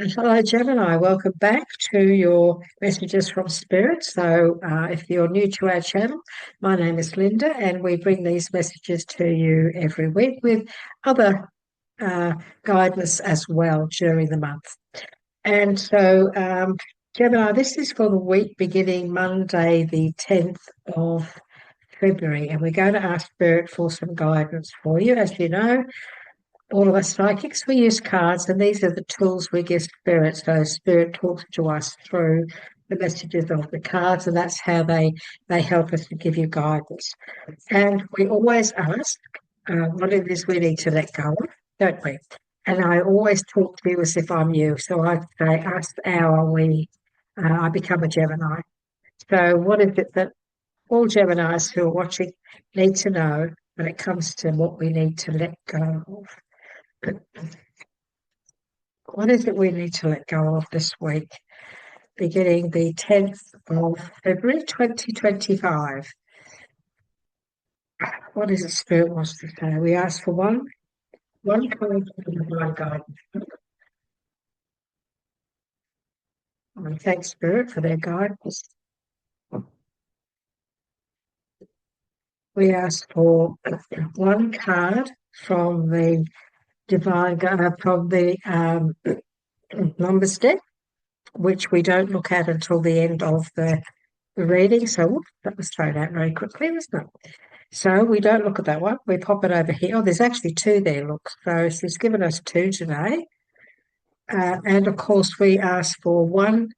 Hello, Gemini. Welcome back to your messages from Spirit. So, if you're new to our channel, my name is Linda, and we bring these messages to you every week with other uh, guidance as well during the month. And so, Gemini, this is for the week beginning Monday, the 10th of February, and we're going to ask Spirit for some guidance for you. As you know, all of us psychics, we use cards, and these are the tools we give Spirit. So Spirit talks to us through the messages of the cards, and that's how they help us to give you guidance. And we always ask what it is we need to let go of, don't we? And I always talk to you as if I'm you. So I say, ask our we. I become a Gemini. So what is it that all Geminis who are watching need to know when it comes to what we need to let go of? What is it we need to let go of this week, beginning the 10th of February 2025? What is it Spirit wants to say? We ask for one card from the divine guidance. And thank Spirit for their guidance. We ask for one card from the divine from the numbers deck, which we don't look at until the end of the reading. So that was thrown out very quickly, wasn't it? So we don't look at that one. We pop it over here. Oh, there's actually two there, look. So she's given us two today. And of course, we ask for one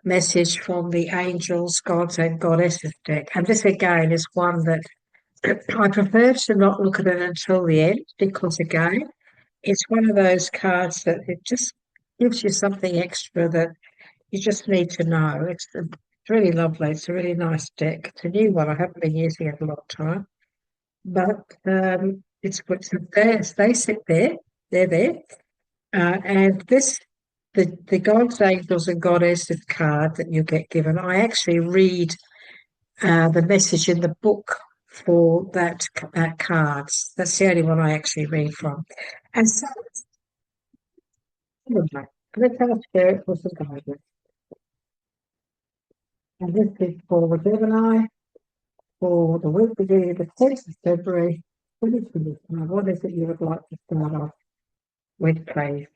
message from the angels, gods, and goddesses deck. And this again is one that I prefer to not look at it until the end because, again, it's one of those cards that it just gives you something extra that you just need to know. It's really lovely. It's a really nice deck. It's a new one. I haven't been using it a long time. But it's theirs. They sit there. They're there. And this, the gods, angels, and goddesses card that you get given, I actually read the message in the book for that cards. That's the only one I actually read from. And so, anyway, let's have a spirit for some guidance. And this is for Gemini for the week beginning the 10th of February 2025. What is it you would like to start off with, please?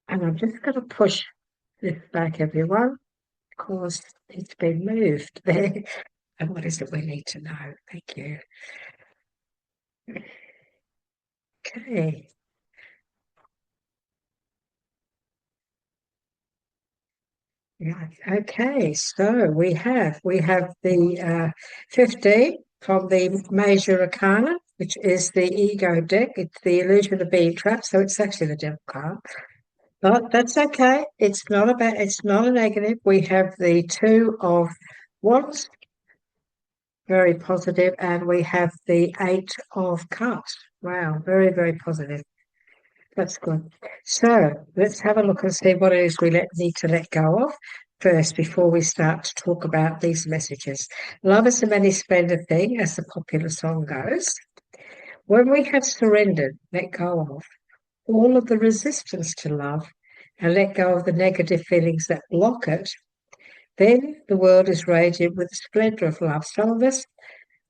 And I'm just going to push this back, everyone, because it's been moved there. And what is it we need to know? Thank you. Okay. Right. Okay. So we have the 15 from the Major Arcana, which is the ego deck. It's the illusion of being trapped. So it's actually the devil card. But that's okay. It's not a negative. We have the two of wands, very positive, and we have the eight of cups. Wow, very, very positive. That's good. So let's have a look and see what it is we need to let go of first before we start to talk about these messages. Love is a many splendid thing, as the popular song goes. When we have surrendered, let go of all of the resistance to love and let go of the negative feelings that block it, then the world is radiant with the splendor of love. Some of us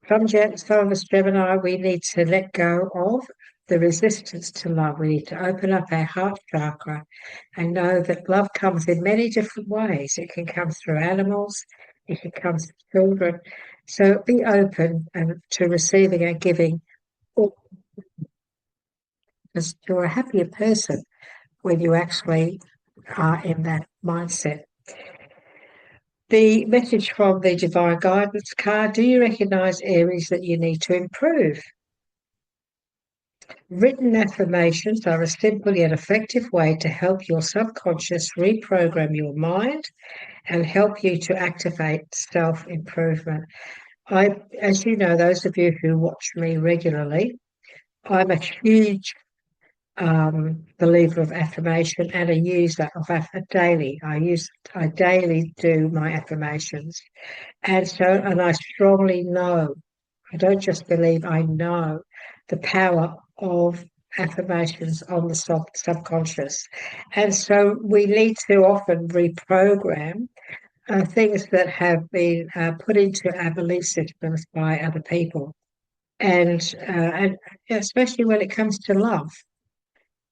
Gemini, we need to let go of the resistance to love. We need to open up our heart chakra and know that love comes in many different ways. It can come through animals, it can come through children. So be open to receiving and giving, because you're a happier person when you actually are in that mindset. The message from the Divine Guidance card, do you recognize areas that you need to improve? Written affirmations are a simple yet effective way to help your subconscious reprogram your mind and help you to activate self-improvement. As you know, those of you who watch me regularly, I'm a huge believer of affirmation and a user of daily. I daily do my affirmations, and I strongly know. I don't just believe. I know the power of affirmations on the subconscious. And so we need to often reprogram things that have been put into our belief systems by other people. And especially when it comes to love.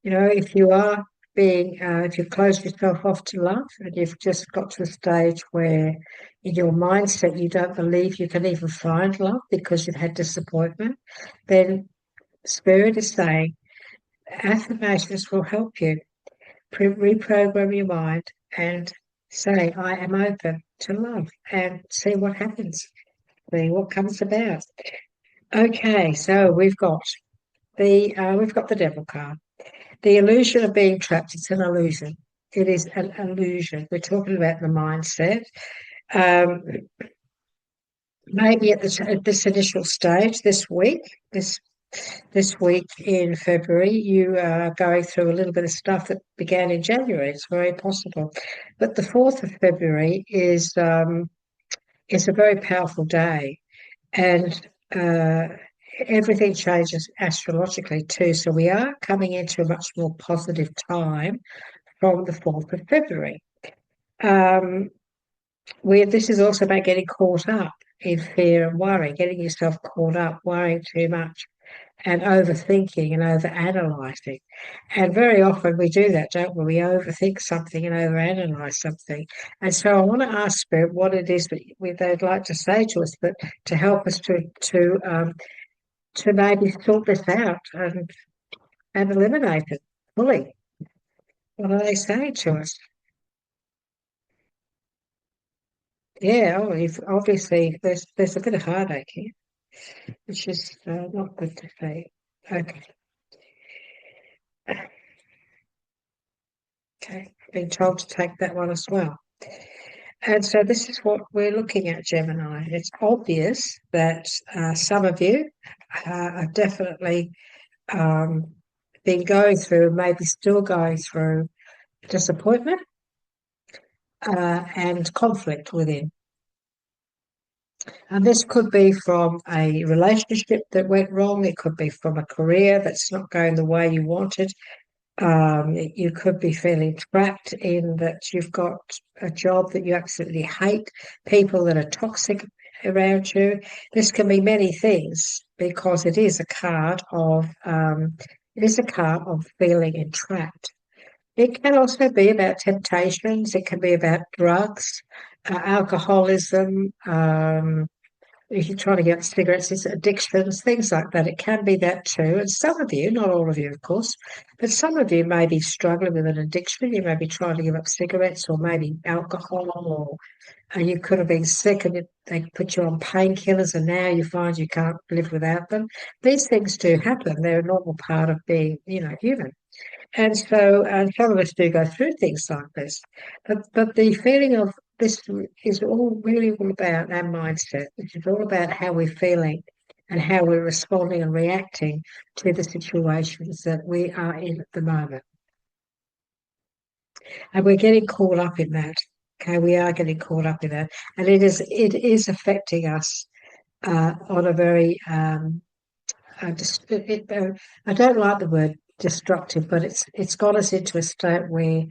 If you are if you've closed yourself off to love and you've just got to a stage where in your mindset you don't believe you can even find love because you've had disappointment, then Spirit is saying affirmations will help you reprogram your mind and say, I am open to love and see what happens, see what comes about. Okay, so we've got the devil card. The illusion of being trapped, it's an illusion. It is an illusion. We're talking about the mindset. Um, Maybe at this initial stage, this week in February, you are going through a little bit of stuff that began in January. It's very possible. But the 4th of February is a very powerful day. And everything changes astrologically too. So we are coming into a much more positive time from the 4th of February. This is also about getting caught up in fear and worry, getting yourself caught up, worrying too much and overthinking and overanalyzing. And very often we do that, don't we? We overthink something and overanalyze something. And so I want to ask Spirit what it is that they'd like to say to us, but to help us to maybe sort this out and eliminate it fully. What are they saying to us? Yeah, obviously there's a bit of heartache here, which is not good to see. Okay, okay, been told to take that one as well. And so this is what we're looking at, Gemini. It's obvious that some of you are definitely been going through, maybe still going through disappointment and conflict within. And this could be from a relationship that went wrong. It could be from a career that's not going the way you wanted. You could be feeling trapped in that you've got a job that you absolutely hate, people that are toxic around you. This can be many things because it is a card of feeling entrapped. It can also be about temptations. It can be about drugs, alcoholism. If you're trying to get cigarettes, it's addictions, things like that. It can be that too. And some of you, not all of you, of course, but some of you may be struggling with an addiction. You may be trying to give up cigarettes or maybe alcohol, and you could have been sick and they put you on painkillers and now you find you can't live without them. These things do happen. They're a normal part of being, human. And so, and some of us do go through things like this, but the feeling of this is all really all about our mindset, which is all about how we're feeling and how we're responding and reacting to the situations that we are in at the moment. And we're getting caught up in that. Okay, we are getting caught up in that, and it is affecting us on a very I don't like the word destructive, but it's got us into a state where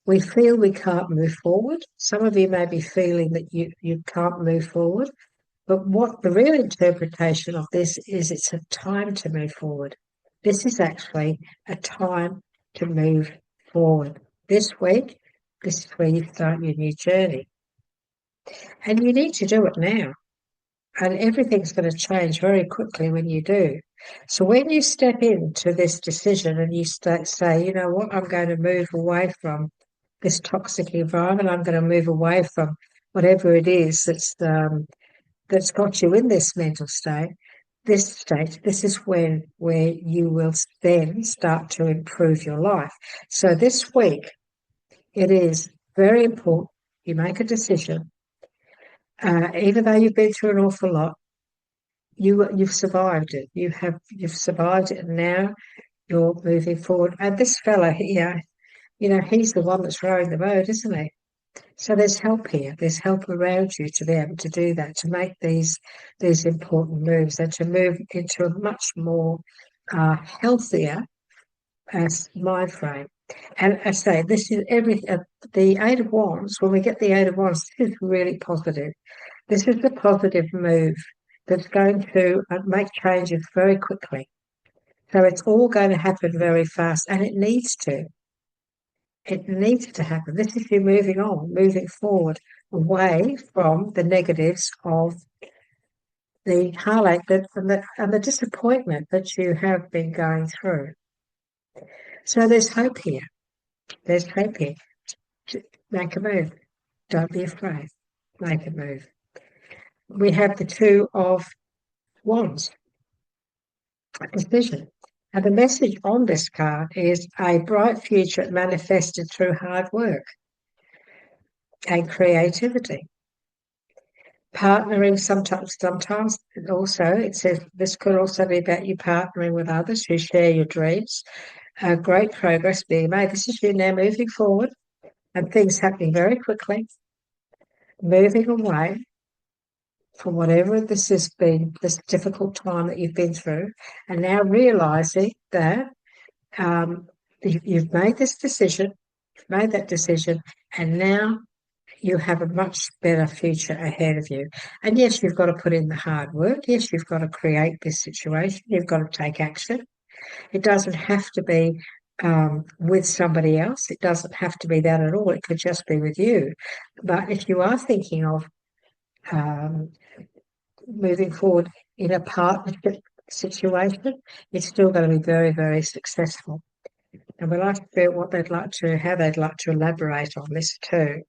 we feel we can't move forward. Some of you may be feeling that you can't move forward, but what the real interpretation of this is, it's a time to move forward. This is actually a time to move forward. This week, this is where you start your new journey. And you need to do it now. And everything's going to change very quickly when you do. So when you step into this decision and you say, you know what, I'm going to move away from this toxic environment, I'm going to move away from whatever it is that's got you in this mental state, this is where you will then start to improve your life. So this week, it is very important you make a decision. Even though you've been through an awful lot, you've survived it. You've survived it, and now you're moving forward. And this fella here, he's the one that's rowing the boat, isn't he? So there's help here. There's help around you to be able to do that, to make these important moves, and to move into a much more healthier as mind frame. And I say this is the Eight of Wands. When we get the Eight of Wands, this is really positive. This is a positive move that's going to make changes very quickly. So it's all going to happen very fast, and it needs to. It needs to happen. This is you moving on, moving forward, away from the negatives of the heartache and the disappointment that you have been going through. So there's hope here. There's hope here. Make a move. Don't be afraid. Make a move. We have the Two of Wands, a decision. And the message on this card is a bright future manifested through hard work and creativity. Partnering sometimes also, it says this could also be about you partnering with others who share your dreams. Great progress being made. This is you now moving forward and things happening very quickly, moving away from whatever this has been, this difficult time that you've been through, and now realizing that you've made this decision, you've made that decision, and now you have a much better future ahead of you. And yes, you've got to put in the hard work. Yes, you've got to create this situation. You've got to take action. It doesn't have to be with somebody else. It doesn't have to be that at all. It could just be with you. But if you are thinking of moving forward in a partnership situation, it's still going to be very, very successful. And we'll ask about how they'd like to elaborate on this too.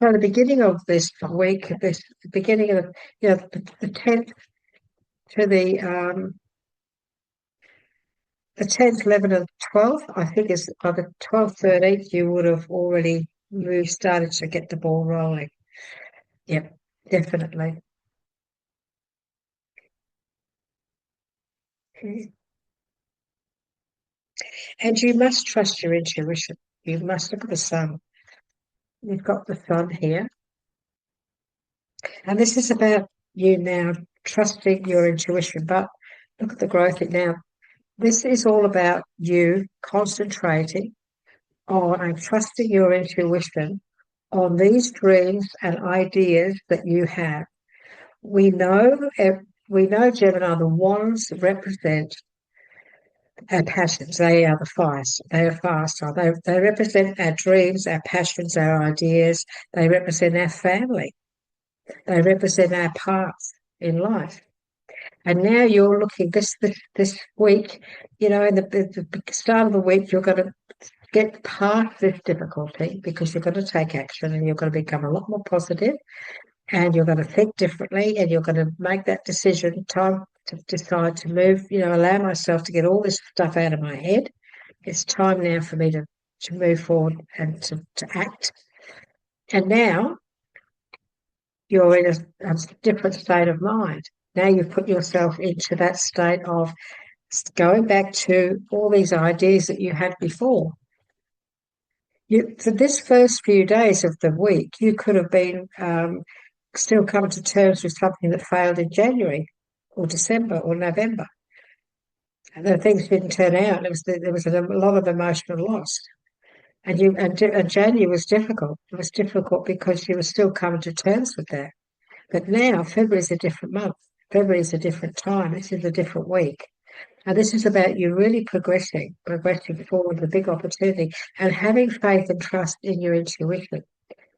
So the beginning of this week, this beginning of the 10th to the 10th, 11th, and 12th, I think is by the 12th, 13th, you would have already started to get the ball rolling. Yep, definitely. And you must trust your intuition. You must look at the sun. You've got the sun here. And this is about you now trusting your intuition. But look at the growth now. This is all about you concentrating on and trusting your intuition on these dreams and ideas that you have. We know, Gemini, the wands represent our passions. They are the fires. They are fast. They represent our dreams, our passions, our ideas. They represent our family. They represent our paths in life. And now you're looking this week, in the start of the week, you're going to get past this difficulty because you're going to take action and you're going to become a lot more positive and you're going to think differently and you're going to make that decision, time to decide to move, allow myself to get all this stuff out of my head. It's time now for me to move forward and to act. And now you're in a different state of mind. Now you've put yourself into that state of going back to all these ideas that you had before. For this first few days of the week, you could have been still come to terms with something that failed in January or December or November. And the things didn't turn out. There was a lot of emotional loss. And January was difficult. It was difficult because you were still coming to terms with that. But now February is a different month. February is a different time. This is a different week. And this is about you really progressing forward, the big opportunity, and having faith and trust in your intuition.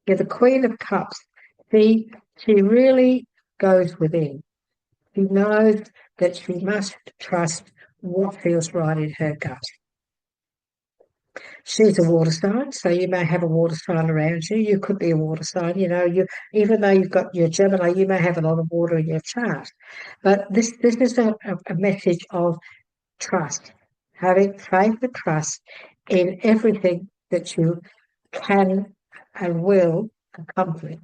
You're the Queen of Cups. She really goes within. She knows that she must trust what feels right in her gut. She's a water sign, so you may have a water sign around you. You could be a water sign, even though you've got your Gemini, you may have a lot of water in your chart. But this is a message of trust, having faith and trust in everything that you can and will accomplish.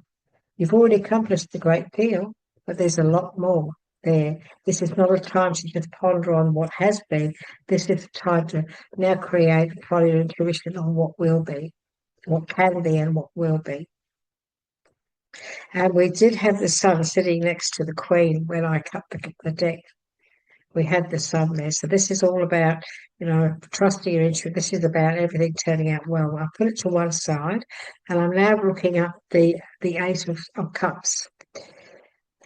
You've already accomplished a great deal, but there's a lot more there. This is not a time to just ponder on what has been. This is a time to now create and follow your intuition on what will be, what can be and what will be. And we did have the sun sitting next to the Queen when I cut the deck. We had the sun there. So this is all about, trusting your intuition. This is about everything turning out well. I put it to one side, and I'm now looking up the Eight of Cups.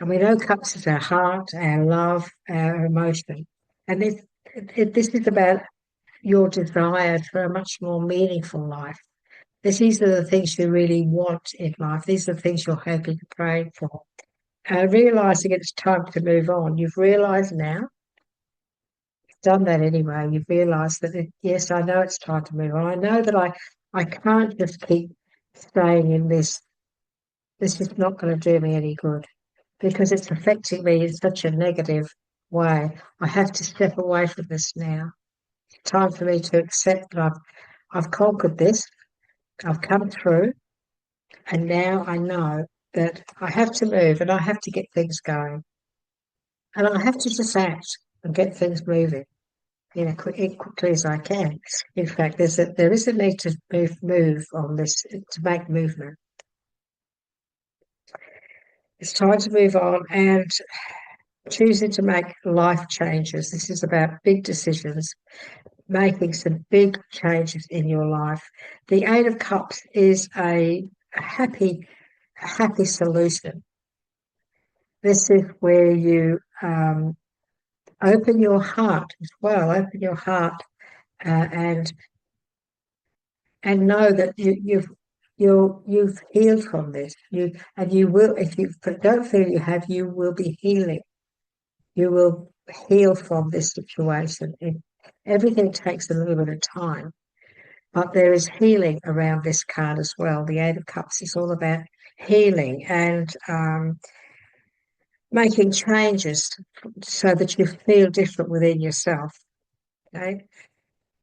And we know cups is our heart, our love, our emotion. And this is about your desire for a much more meaningful life. These are the things you really want in life. These are the things you're hoping to pray for. Realizing it's time to move on. You've realized now, done that anyway. You've realized that, yes, I know it's time to move on. I know that I can't just keep staying in this. This is not going to do me any good because it's affecting me in such a negative way. I have to step away from this now. It's time for me to accept that I've conquered this. I've come through, and now I know that I have to move and I have to get things going. And I have to just act and get things moving, as quickly as I can. In fact, there is a need to move on this, to make movement. It's time to move on and choosing to make life changes. This is about big decisions, making some big changes in your life. The Eight of Cups is a happy solution. This is where you open your heart as well. Open your heart and know that you've healed from this. You will, if you don't feel you have, you will be healing. You will heal from this situation. Everything takes a little bit of time, but there is healing around this card as well. The Eight of Cups is all about healing and making changes so that you feel different within yourself. Okay?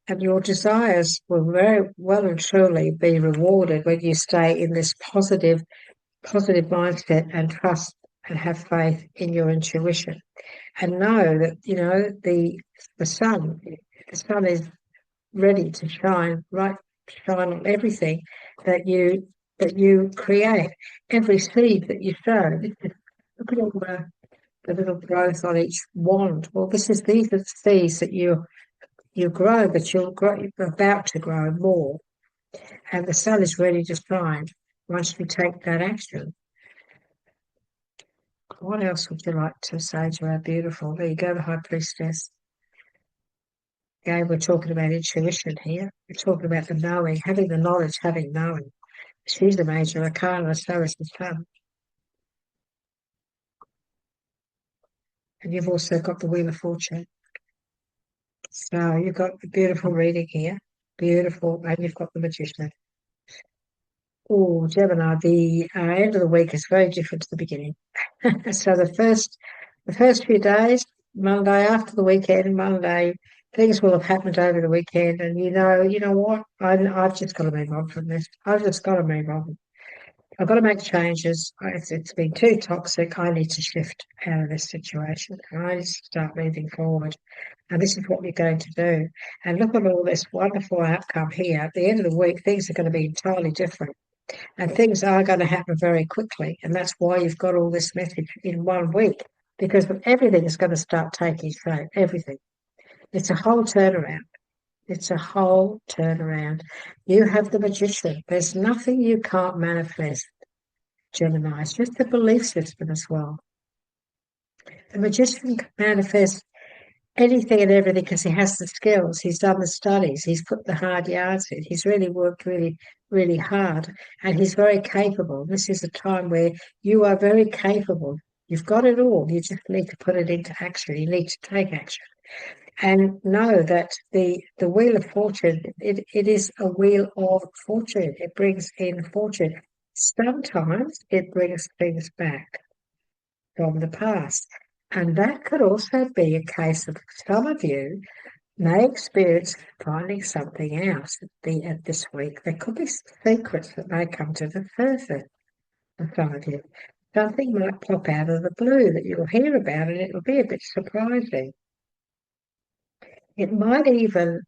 And your desires will very well and truly be rewarded when you stay in this positive mindset and trust and have faith in your intuition. And know that, the sun is ready to shine on everything that you create, every seed that you sow. Look at all the little growth on each wand. Well, these are the seeds that you grow, but you're about to grow more. And the sun is ready to shine once you take that action. What else would you like to say to our beautiful? There you go, the High Priestess. Again, we're talking about intuition here. We're talking about the knowing, having the knowledge, having knowing. She's the major arcana, so is the sun. And you've also got the Wheel of Fortune. So you've got the beautiful reading here. Beautiful. And you've got the Magician. Oh, Gemini, the end of the week is very different to the beginning. So the first few days, Monday after the weekend, Monday, things will have happened over the weekend, and you know what? I've just got to move on from this. I've just got to move on. I've got to make changes. It's been too toxic. I need to shift out of this situation. And I need to start moving forward. And this is what we're going to do. And look at all this wonderful outcome here. At the end of the week, things are going to be entirely different. And things are going to happen very quickly. And that's why you've got all this message in 1 week, because everything is going to start taking shape. Everything. It's a whole turnaround. It's a whole turnaround. You have the Magician. There's nothing you can't manifest, Gemini. It's just a belief system as well. The Magician can manifest anything and everything because he has the skills. He's done the studies. He's put the hard yards in. He's really worked really hard, and he's very capable. This is a time where you are very capable. You've got it all. You just need to put it into action. You need to take action. And know that the Wheel of Fortune, it is a wheel of fortune. It brings in fortune. Sometimes it brings things back from the past. And that could also be a case of some of you may experience finding something else this week. There could be secrets that may come to the surface for some of you. Something might pop out of the blue that you'll hear about, and it'll be a bit surprising. It might even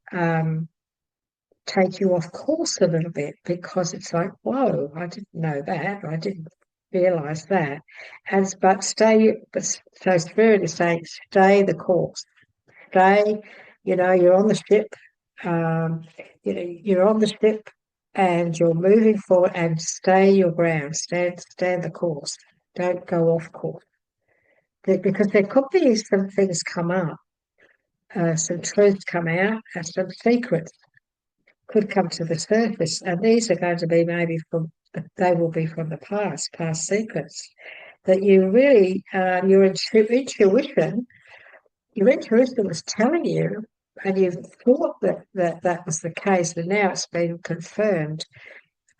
take you off course a little bit because it's like, whoa, I didn't know that. I didn't realize that. So Spirit is saying, stay the course. stay, you're on the ship, um, you're on the ship and you're moving forward and stay your ground, stand the course. Don't go off course. Because there could be some things come up, some truths come out, and some secrets could come to the surface. And these are going to be they will be from the past secrets that you really, your intuition was telling you, and you thought that was the case, and now it's been confirmed.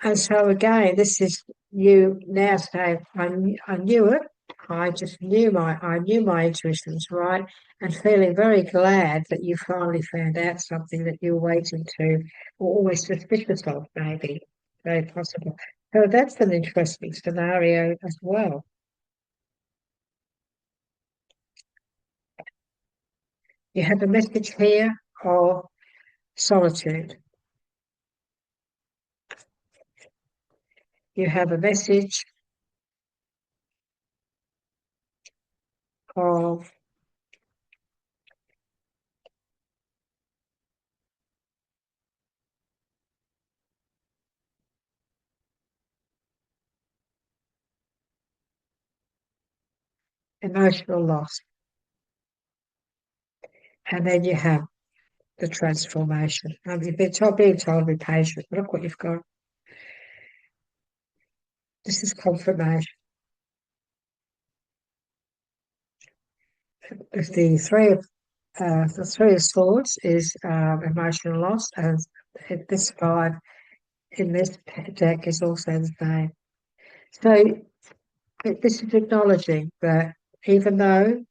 And so again, this is you now saying, I knew it. I knew my intuition was right, and feeling very glad that you finally found out something that you were waiting to, or always suspicious of, maybe. Very possible. So that's an interesting scenario as well. You have a message here of solitude. You have a message of emotional loss. And then you have the transformation. You've being told to be patient. Look what you've got. This is confirmation. If the three of swords is emotional loss, and this five in this deck is also the same. So this is acknowledging that even though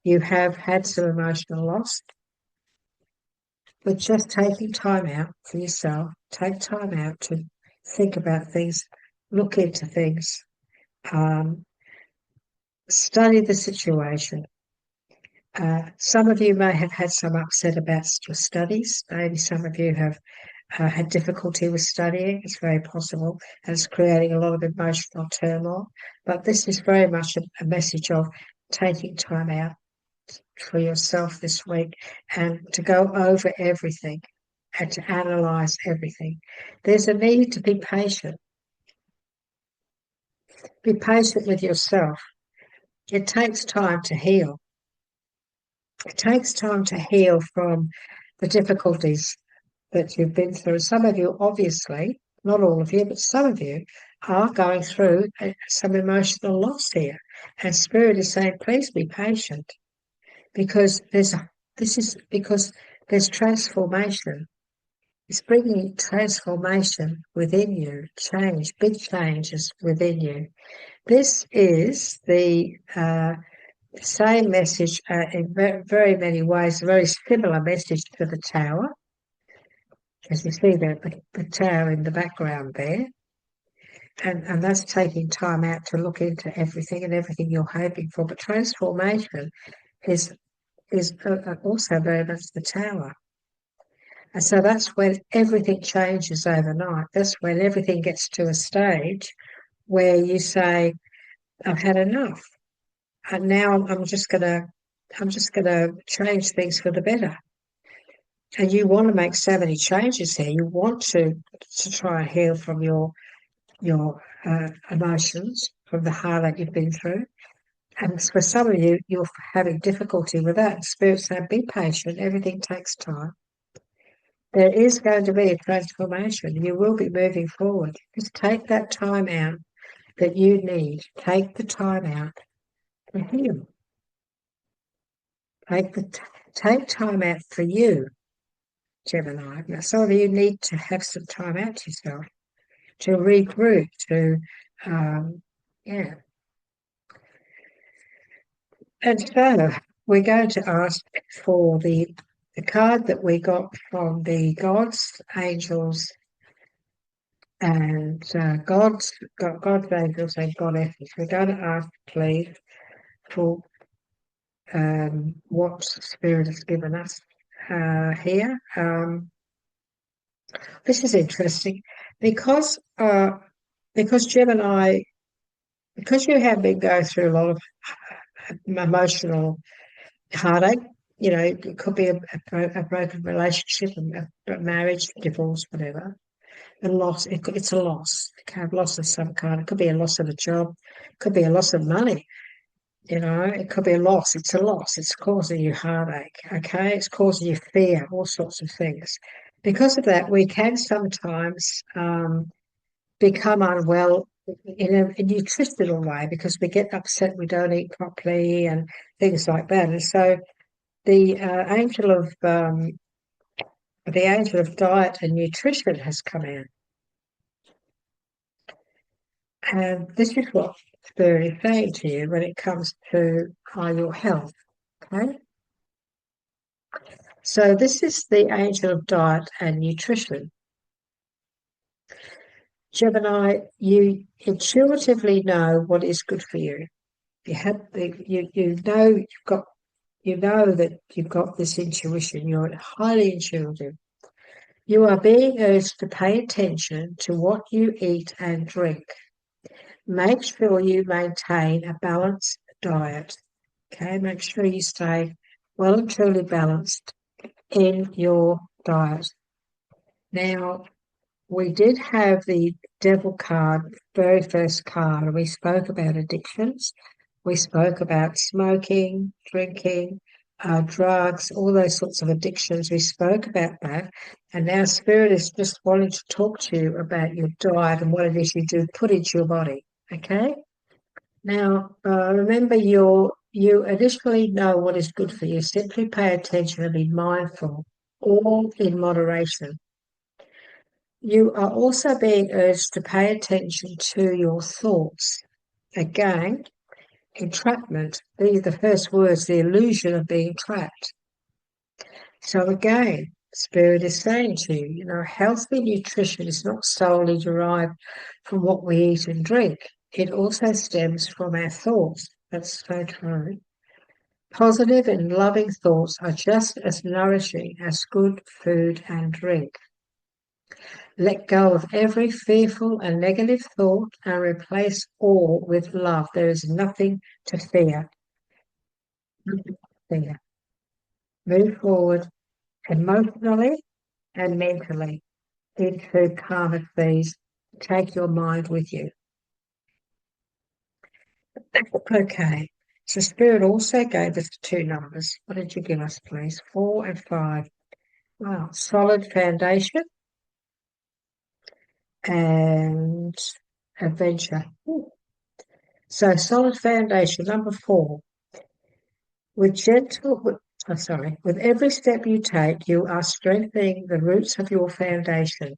you have had some emotional loss, but just taking time out for yourself, take time out to think about things, look into things, um, study the situation. Some of you may have had some upset about your studies. Maybe some of you have had difficulty with studying. It's very possible, and it's creating a lot of emotional turmoil. But this is very much a message of taking time out for yourself this week and to go over everything and to analyze everything. There's a need to be patient. Be patient with yourself. It takes time to heal. It takes time to heal from the difficulties that you've been through. Some of you, obviously, not all of you, but some of you are going through some emotional loss here. And Spirit is saying, please be patient because because there's transformation. It's bringing transformation within you, big changes within you. This is the same message in very many ways, a very similar message to the tower. As you see the tower in the background there. And that's taking time out to look into everything and everything you're hoping for. But transformation is also very much the tower. And so that's when everything changes overnight. That's when everything gets to a stage where you say, I've had enough. And now I'm just gonna change things for the better. And you want to make so many changes here. You want to try and heal from your emotions, from the heartache you've been through. And for some of you, you're having difficulty with that. Spirit said, be patient. Everything takes time. There is going to be a transformation. You will be moving forward. Just take that time out that you need. Take the time out to heal. Take time out for you, Gemini. Now, some of you need to have some time out to yourself, to regroup, yeah. And so we're going to ask for the card that we got from the gods, angels, and God's angels and goddesses. We're going to ask, please, for what Spirit has given us here. This is interesting because Gemini, because you have been going through a lot of emotional heartache, it could be a broken relationship, a marriage, divorce, whatever. A loss, it's a loss. It can have loss of some kind. It could be a loss of a job, it could be a loss of money. It could be a loss. It's a loss. It's causing you heartache. Okay, it's causing you fear, all sorts of things. Because of that, we can sometimes become unwell in a nutritional way because we get upset, we don't eat properly, and things like that. And so the angel of diet and nutrition has come in, and this is what Spirit is saying to you when it comes to your health. Okay, so this is the angel of diet and nutrition. Gemini, you intuitively know what is good for you. You know that you've got this intuition. You're highly intuitive. You are being urged to pay attention to what you eat and drink. Make sure you maintain a balanced diet. Okay, make sure you stay well and truly balanced in your diet. Now, we did have the devil card, very first card, and we spoke about addictions. We spoke about smoking, drinking, drugs, all those sorts of addictions. We spoke about that. And now Spirit is just wanting to talk to you about your diet and what it is you do put into your body. Okay? Now, remember you initially know what is good for you. Simply pay attention and be mindful, all in moderation. You are also being urged to pay attention to your thoughts. Again, entrapment, these are the first words, the illusion of being trapped. So again, Spirit is saying to you, healthy nutrition is not solely derived from what we eat and drink. It also stems from our thoughts. That's so true. Positive and loving thoughts are just as nourishing as good food and drink. Let go of every fearful and negative thought and replace all with love. There is nothing to fear. Nothing to fear. Move forward emotionally and mentally into karmic fees. Take your mind with you. Okay. So Spirit also gave us two numbers. What did you give us, please? 4 and 5. Wow. Solid foundation and adventure. Ooh. So solid foundation, number 4. With every step you take, you are strengthening the roots of your foundation,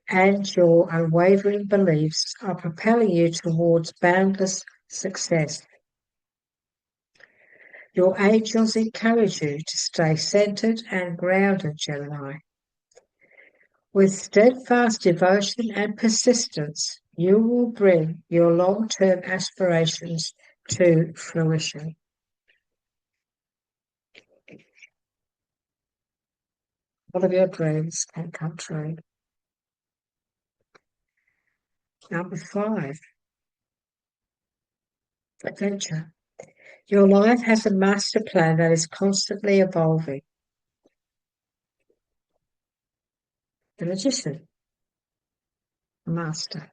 and your unwavering beliefs are propelling you towards boundless success. Your angels encourage you to stay centered and grounded, Gemini. With steadfast devotion and persistence, you will bring your long-term aspirations to fruition. All of your dreams can come true. Number 5, adventure. Your life has a master plan that is constantly evolving. The Magician, the Master,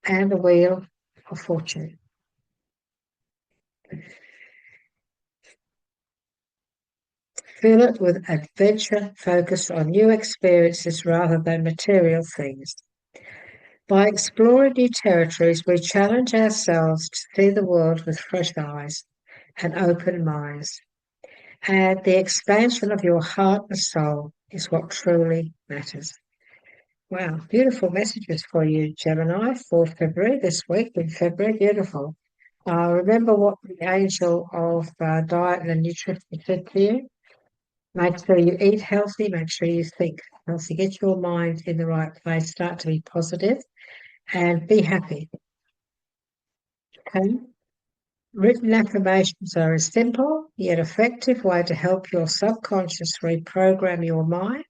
and the Wheel of Fortune. Fill it with adventure focused on new experiences rather than material things. By exploring new territories, we challenge ourselves to see the world with fresh eyes and open minds. And the expansion of your heart and soul is what truly matters. Wow, beautiful messages for you, Gemini, for February, this week in February. Beautiful. Remember what the angel of diet and nutrition said to you? Make sure you eat healthy, make sure you think healthy, get your mind in the right place, start to be positive, and be happy. Okay? Written affirmations are a simple yet effective way to help your subconscious reprogram your mind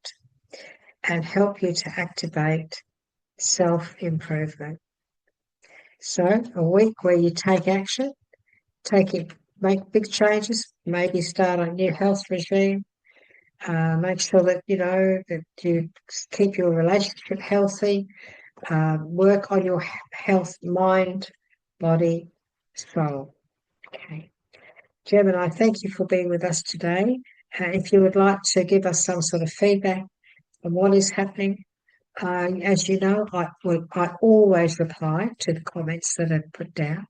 and help you to activate self-improvement. So a week where you take action, take make big changes, maybe start a new health regime. Make sure that that you keep your relationship healthy. Work on your health, mind, body, soul. Okay. Gemini, thank you for being with us today. If you would like to give us some sort of feedback on what is happening, as you know, I always reply to the comments that are put down.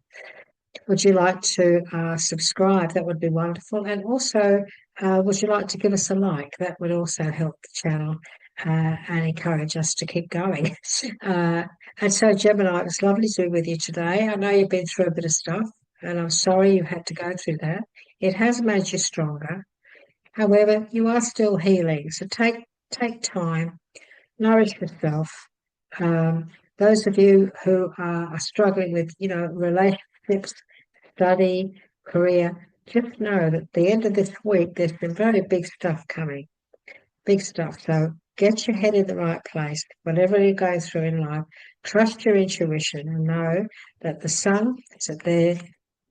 Would you like to subscribe? That would be wonderful. And also, would you like to give us a like? That would also help the channel and encourage us to keep going. And so, Gemini, it was lovely to be with you today. I know you've been through a bit of stuff, and I'm sorry you had to go through that. It has made you stronger. However, you are still healing. So take time, nourish yourself. Um, those of you who are struggling with, relationships, study, career, just know that at the end of this week, there's some very big stuff coming, big stuff. So get your head in the right place. Whatever you go through in life, trust your intuition and know that the sun is there,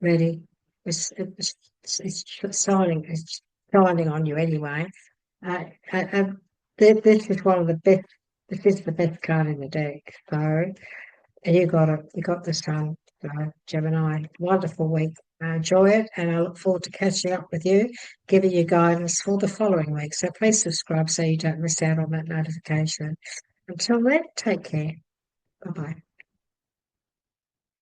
ready. It's shining on you anyway. And this is one of the best. This is the best card in the deck. So and you got it. You got the sun. So, Gemini, wonderful week. Enjoy it, and I look forward to catching up with you, giving you guidance for the following week. So please subscribe so you don't miss out on that notification. Until then, take care. Bye bye.